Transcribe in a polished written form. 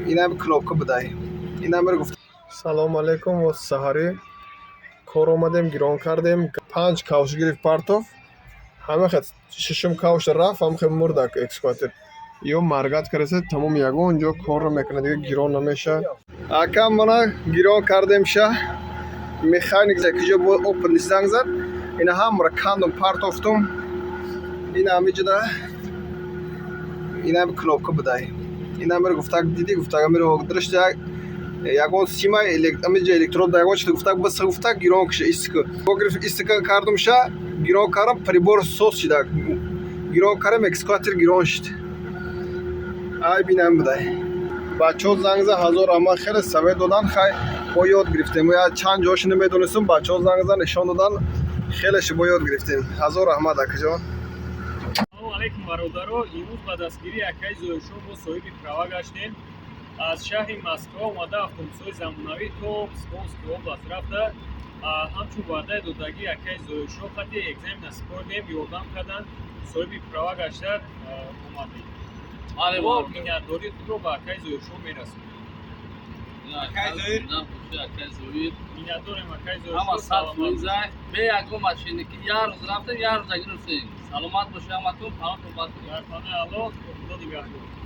اینم کلوبکا بدهی. اینم رو گفت سلام علیکم و سحری کار اومدیم گیران کردیم 5 کاوش گرفت پارتوف همه خد ششم کاوش رفت هم خد مردک اکسکواتر یو مرگت کرده تمام یگو اونجا کار رو میکنه دیگه گیران نمیشه اکم منا گیران کردیم شه مکانیک زکیجا با اوپن زنگ زد اینا هم را کندم پارتوفتم این هم جدا این هم کلوبکا بدهی این هم رو گفته دیدی گفته میره درشت یگان سیما الکترود دایگان شده گفته بس گفته گیران کشه ایستک بگرف ایستک کردم شه گیران کردم پریبور سوس شده گیران کردم اکسکواتر گیران شد ای بینم بدهی بچه ها زنگ زد هزار اما خیلی سوی دادن خیلی با یاد گرفتیم یا چند جاش نمیدونستم بچه ها زنگ زد نشان دادن خیلیش با یاد گرفتیم هزار احمد اکا جان салому алайкум бародаро имрӯз ба дастгирии акаи зоишо бо соҳиби права гаштем аз шаҳри москва омада автобусҳои замонавӣ то псковский област рафта ҳамчун ваъдаи додагии акаи зоишо хати экзамена сипордем ёрдам карданд соҳиби права гашта омадем мо миннатдории худро ба акаи зоишо мерасонем миннатдорем акаи зоишо саломат ягон машине ки як рӯз рафтем як рӯз агирусем саломат бошед ҳаматон панотон бад дар панои аллоҳ худо нигаҳбон